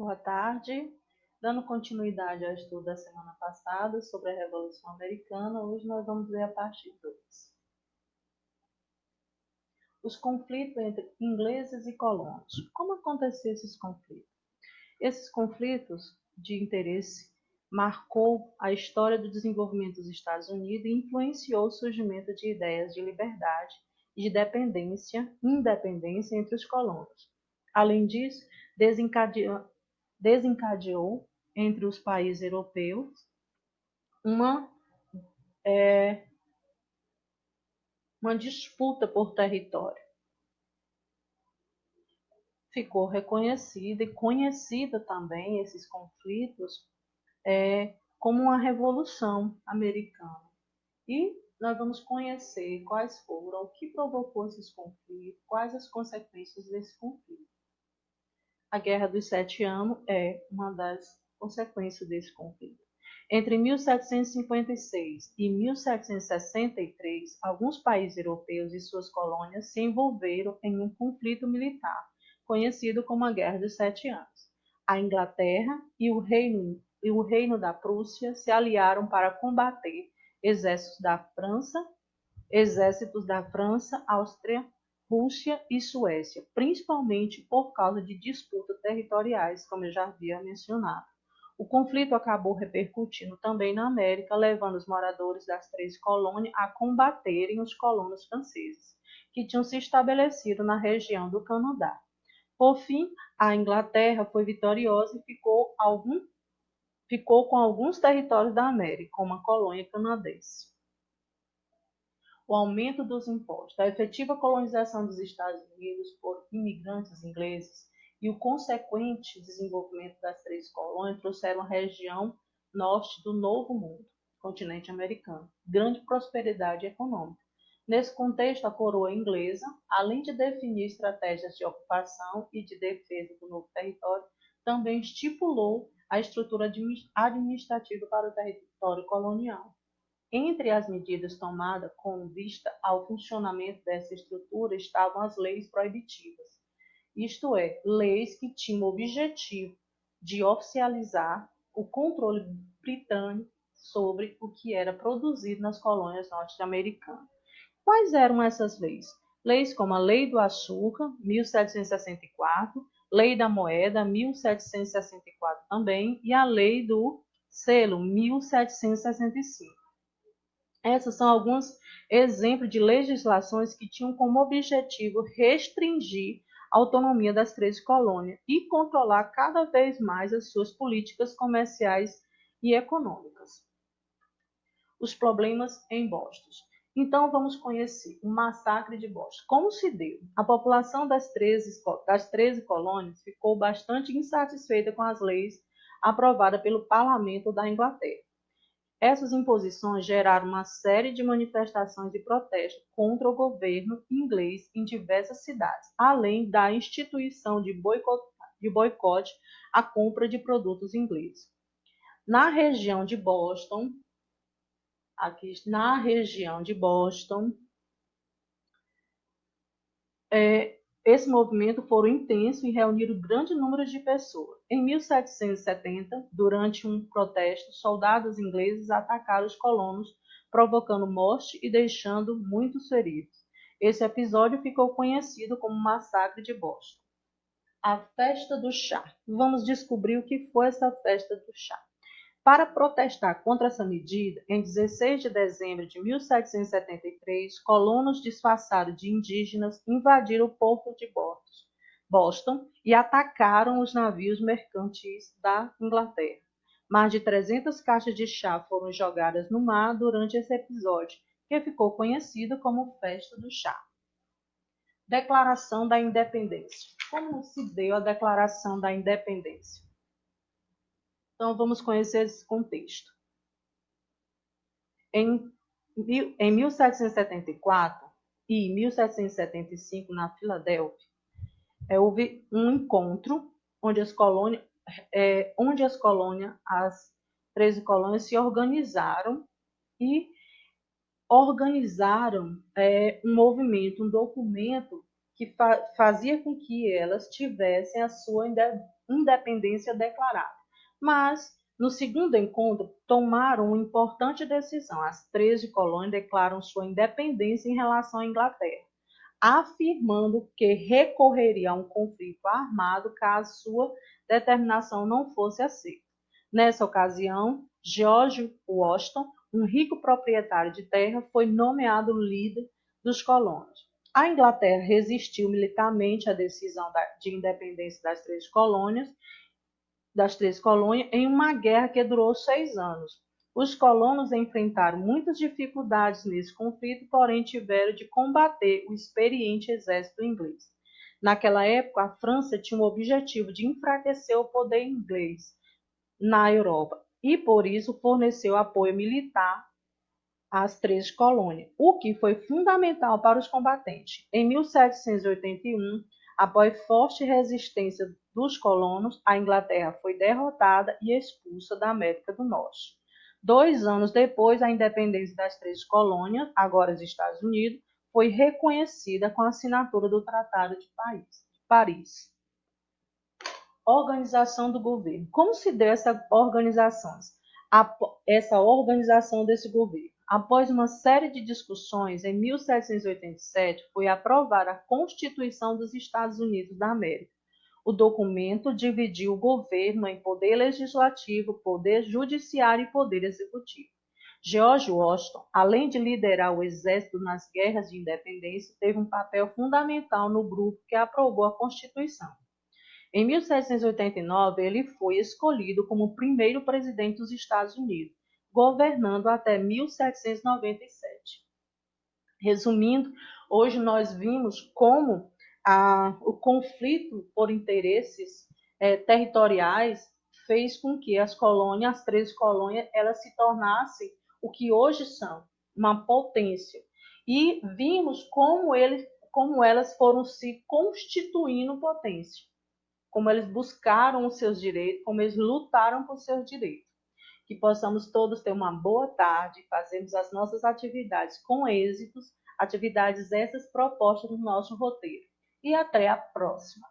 Boa tarde. Dando continuidade ao estudo da semana passada sobre a Revolução Americana, hoje nós vamos ver a parte 2. Os conflitos entre ingleses e colonos. Como aconteceram esses conflitos? Esses conflitos de interesse marcou a história do desenvolvimento dos Estados Unidos e influenciou o surgimento de ideias de liberdade e de independência entre os colonos. Além disso, desencadeou entre os países europeus uma disputa por território. Ficou reconhecida e conhecida também esses conflitos como uma revolução americana. E nós vamos conhecer quais foram, o que provocou esses conflitos, quais as consequências desse conflito. A Guerra dos 7 Anos é uma das consequências desse conflito. Entre 1756 e 1763, alguns países europeus e suas colônias se envolveram em um conflito militar, conhecido como a Guerra dos 7 Anos. A Inglaterra e o Reino da Prússia se aliaram para combater exércitos da França, Áustria, Rússia e Suécia, principalmente por causa de disputas territoriais, como eu já havia mencionado. O conflito acabou repercutindo também na América, levando os moradores das 13 colônias a combaterem os colonos franceses, que tinham se estabelecido na região do Canadá. Por fim, a Inglaterra foi vitoriosa e ficou com alguns territórios da América, como a colônia canadense. O aumento dos impostos, a efetiva colonização dos Estados Unidos por imigrantes ingleses e o consequente desenvolvimento das 3 colônias trouxeram a região norte do Novo Mundo, continente americano, grande prosperidade econômica. Nesse contexto, a coroa inglesa, além de definir estratégias de ocupação e de defesa do novo território, também estipulou a estrutura administrativa para o território colonial. Entre as medidas tomadas com vista ao funcionamento dessa estrutura estavam as leis proibitivas, isto é, leis que tinham o objetivo de oficializar o controle britânico sobre o que era produzido nas colônias norte-americanas. Quais eram essas leis? Leis como a Lei do Açúcar, 1764, Lei da Moeda, 1764 também, e a Lei do Selo, 1765. Essas são alguns exemplos de legislações que tinham como objetivo restringir a autonomia das 13 colônias e controlar cada vez mais as suas políticas comerciais e econômicas. Os problemas em Boston. Então, vamos conhecer o massacre de Boston. Como se deu? A população das 13 colônias ficou bastante insatisfeita com as leis aprovadas pelo parlamento da Inglaterra. Essas imposições geraram uma série de manifestações e protestos contra o governo inglês em diversas cidades, além da instituição de boicote à compra de produtos ingleses. Na região de Boston, esse movimento foi intenso e reuniu grande número de pessoas. Em 1770, durante um protesto, soldados ingleses atacaram os colonos, provocando morte e deixando muitos feridos. Esse episódio ficou conhecido como Massacre de Boston. A Festa do Chá. Vamos descobrir o que foi essa Festa do Chá. Para protestar contra essa medida, em 16 de dezembro de 1773, colonos disfarçados de indígenas invadiram o porto de Boston e atacaram os navios mercantis da Inglaterra. Mais de 300 caixas de chá foram jogadas no mar durante esse episódio, que ficou conhecido como Festa do Chá. Declaração da Independência. Como se deu a Declaração da Independência? Então, vamos conhecer esse contexto. Em 1774 e 1775, na Filadélfia, houve um encontro onde as 13 colônias se organizaram e organizaram um movimento, um documento que fazia com que elas tivessem a sua independência declarada. Mas, no segundo encontro, tomaram uma importante decisão. As 13 colônias declaram sua independência em relação à Inglaterra, afirmando que recorreria a um conflito armado caso sua determinação não fosse aceita. Nessa ocasião, George Washington, um rico proprietário de terra, foi nomeado líder dos colonos. A Inglaterra resistiu militarmente à decisão de independência das três colônias em uma guerra que durou 6 anos. Os colonos enfrentaram muitas dificuldades nesse conflito, porém tiveram de combater o experiente exército inglês. Naquela época, a França tinha o objetivo de enfraquecer o poder inglês na Europa e, por isso, forneceu apoio militar às 13 colônias, o que foi fundamental para os combatentes. Em 1781, após forte resistência dos colonos, a Inglaterra foi derrotada e expulsa da América do Norte. 2 anos depois, a independência das 13 colônias, agora os Estados Unidos, foi reconhecida com a assinatura do Tratado de Paris. Organização do governo. Como se deu essa organização desse governo? Após uma série de discussões, em 1787 foi aprovada a Constituição dos Estados Unidos da América. O documento dividiu o governo em poder legislativo, poder judiciário e poder executivo. George Washington, além de liderar o exército nas guerras de independência, teve um papel fundamental no grupo que aprovou a Constituição. Em 1789, ele foi escolhido como o primeiro presidente dos Estados Unidos, governando até 1797. Resumindo, hoje nós vimos como o conflito por interesses territoriais fez com que as 13 colônias, elas se tornassem o que hoje são, uma potência. E vimos como elas foram se constituindo potência, como eles buscaram os seus direitos, como eles lutaram por seus direitos. Que possamos todos ter uma boa tarde, fazermos as nossas atividades com êxitos, atividades essas propostas no nosso roteiro. E até a próxima!